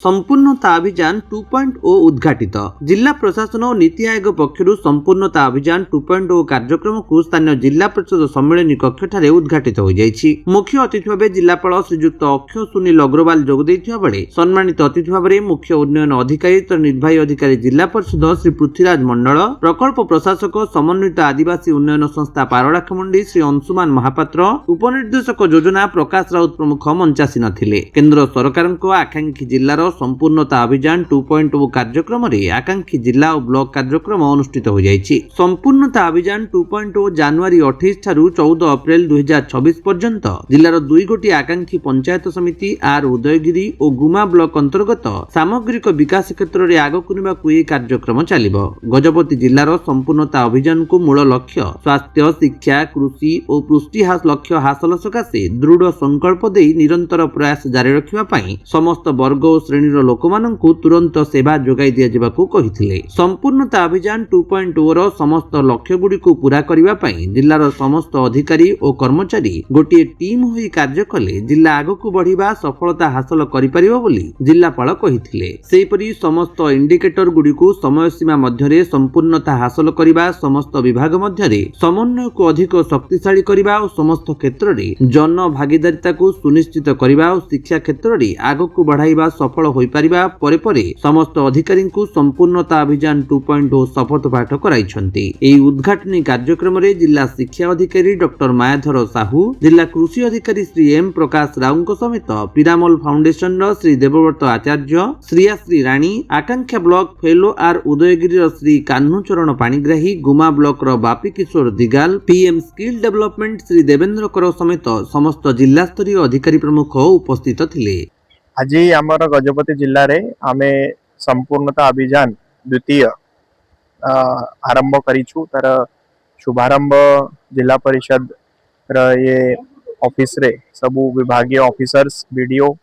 संपूर्णता अभियान 2.0 उद्घाटित जिला प्रशासन और नीति आयोग पक्षर संपूर्णता अभियान 2.0 कार्यक्रम को स्थानीय जिला परिषद सम्मेलन कक्ष उद्घाटित हो जाइछि। मुख्य अतिथि भाव जिलापाल श्रीजुक्त अक्षय सुनील अग्रवाल जोग देथिबा बेले सम्मानित अतिथि भाव मुख्य उन्नयन अधिकारी तथा निर्वाही अधिकारी जिला परिषद श्री पृथ्वीराज मंडल, प्रकल्प प्रशासक समन्वित आदिवासी उन्नयन संस्था पारलाखमुंडी श्री अंशुमान महापात्र, उपनिर्देशक योजना प्रकाश राउत प्रमुख मंचासी नथिले। केंद्र सरकार आकांक्षी जिलार संपूर्णता अभियान 2.0 कार्यक्रम आकांक्षी जिला और ब्लॉक कार्यक्रम अनुष्ठित हो जाइछि। संपूर्णता अभियान 2.0 जनवरी 28 ठारू 14 अप्रैल 2026 पर्यंत जिलार 2 गोटी आकांक्षी पंचायत समिति आर उदयगिरी और गुमा ब्लॉक अंतर्गत सामग्रिक विकास क्षेत्र में आगकु नेबाकु यह कार्यक्रम चलिबो। गजपति जिलार संपूर्णता अभियान को मूल लक्ष्य स्वास्थ्य, शिक्षा, कृषि और पुष्टिहास लक्ष्य हासिल सकाशे दृढ़ संकल्प दे निरंतर प्रयास जारी रखिबा पई समस्त वर्ग और श्रेणीर लोकमानंकु तुरंत सेवा जोगाई दिया जिबाकु कहिथिले। संपूर्णता अभियान 2.0 रो समस्त लक्ष्य गुडी को पूरा करिबा पई जिल्लार समस्त अधिकारी और कर्मचारी गोटे टीम होई कार्य कले जिल्ला आगकु बढ़िबा सफलता हासिल करि परिबो बोली जिल्लापाल कहिथिले। सेहिपरि समस्त इंडिकेटर गुडी को समय सीमा मध्यरे संपूर्णता हासिल करिबा, समस्त विभाग मध्यरे समन्वय को अधिक शक्तिशाली करिबा और समस्त क्षेत्र रे जन भागीदारिता को सुनिश्चित करिबा और शिक्षा क्षेत्र रे आगकु बढ़ाइबा सफल होई परिबा परे परे समस्त अधिकारी को संपूर्णता अभियान 2.0 शपथ पाठ कराइछन्ति। एई उद्घाटनी कार्यक्रम रे जिला शिक्षा अधिकारी डॉक्टर मायाधर साहू, जिला कृषि अधिकारी श्री एम प्रकाश राउंको समेत पिरामल फाउंडेशन रो श्री देवव्रत आचार्य, श्री राणी, आकांक्षा ब्लॉक फेलो आर उदयगिरी श्री कान्हूचरण पाणिग्राही, गुमा ब्लॉक रो Bapi Kishore Digal, PM skill development Shri Devendra Kar समेत समस्त जिला स्तरीय अधिकारी प्रमुख उपस्थित थिले। आज आमर गजपति जिले में आमे संपूर्णता अभियान द्वितीय आरंभ करिछु। तार शुभारंभ जिला परिषद ये ऑफिस रे सबु विभागीय ऑफिसर्स, वीडियो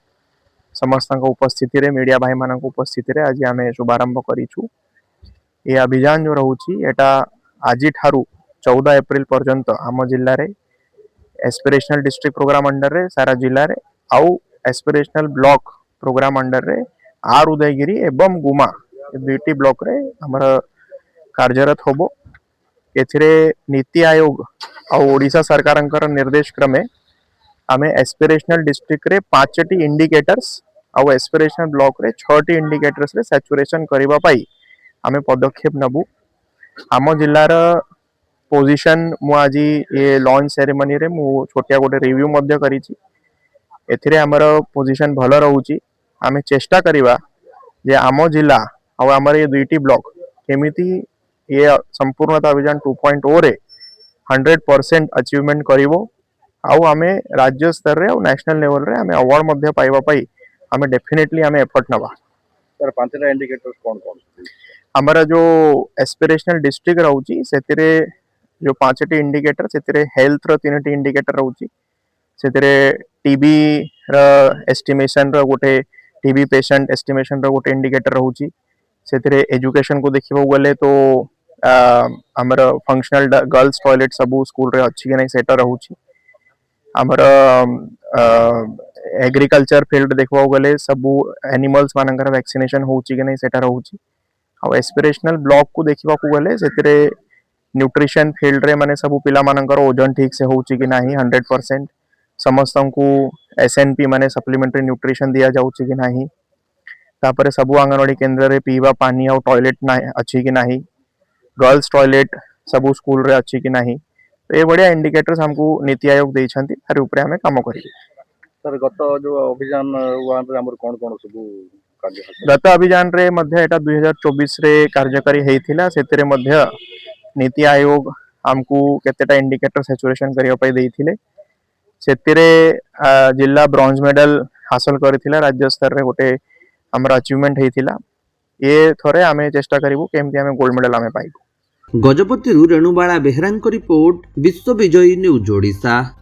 समस्त उपस्थिति रे, मीडिया भाई मान उपस्थिति रे आज आमे शुभारंभ करिछु। ये अभियान जो रहउछि एटा आज ठारू 14 एप्रिल पर्यंत आम जिल्ला रे एस्पिरेशनल डिस्ट्रिक्ट प्रोग्राम अंडर रे सारा जिल्ला रे आउ एस्पिरेशनल ब्लॉक प्रोग्राम अंडर रे आर उदयगिरी एवं गुमा दुईटी ब्लॉक रे हमर कार्यरत होबो। एथिरे नीति आयोग और ओडिशा सरकारंकर निर्देश क्रमे आमे एस्पिरेशनल डिस्ट्रिक्ट रे 5टी इंडिकेटर्स और एस्पिरेशनल ब्लॉक रे 6टी इंडिकेटर्स रे सैचुरेशन करिबा पाई आमे पदक्षेप नबु। आम जिल्लार पोजीशन मु आज ये लॉन्च सेरेमनी रे मु छोटिया गोटे रिव्यू मध्य करिछि। एथिरे हमर पोजीशन भल रहउछि। आमे चेष्टा करिबा जे आम जिला और आमर ये दुईटी ब्लॉक केमिति ये संपूर्णता अभियान 2.0 रे 100% अचीवमेंट करिवो आउ आमे राज्य स्तर रे और नेशनल लेवल रे आमे अवार्ड मध्य पाइबा पाई आमे डेफिनेटली आमे एफर्ट नबा। सर पांचटा इंडिकेटर्स कौन कौन हमारा जो एस्पिरेशनल डिस्ट्रिक्ट रहउछि सेतिरे जो 5टी इंडिकेटर सेतिरे हेल्थ रो 3टी इंडिकेटर रहउछि। सेतिरे टीबी एस्टिमेशन रो गोटे टीबी पेशेंट एस्टिमेशन रो गोटे इंडिकेटर रहउछि। सेतिरे एजुकेशन को देखिबो गले तो हमर फंक्शनल गर्ल्स टॉयलेट सबु स्कूल रे अछि कि नै सेटा रहउछि। हमर एग्रीकल्चर फील्ड देखबो गले सबु एनिमल्स मानकर वैक्सीनेशन होउछि कि नै सेटा रहउछि। और एस्पिरेशनल ब्लॉक को देखबा को गले सेतिरे न्यूट्रिशन फील्ड रे माने सबु पिला मानकर ओजन ठीक से होउछि कि नाही 100%, समस्त को एसएनपी माने सप्लीमेंटरी न्यूट्रिशन दिया जाउछि कि नाही, तापर सबु आंगनवाड़ी केंद्र रे पीवा पानी और टॉयलेट ना अछि कि नाही, गर्ल्स टॉयलेट सबु स्कूल रे अछि कि नाही। तो ये बढ़िया इंडिकेटर्स हमको नीति आयोग देइ छथि, तार ऊपर हमें काम करिए। सर गत जो अभियान वन रे हमर कोन कोन सबु कार्य गत अभियान रे मध्य एटा 2024 रे कार्यकारी हेइथिला। सेतिरे मध्य नीति आयोग हमको केतेटा इंडिकेटर सैचुरेशन करिया पई देइथिले। सेतिरे जिला ब्रोंज मेडल हासिल करथिला, राज्य स्तर रे गोटे हमर अचीवमेंट हेइथिला। ये थोरे आमे चेष्टा करिवु केमति आमे गोल्ड मेडल आमे पाइबु। गजपति रेणुबाला बेहरांक रिपोर्ट, विश्व विजयी न्यूज ओडिशा।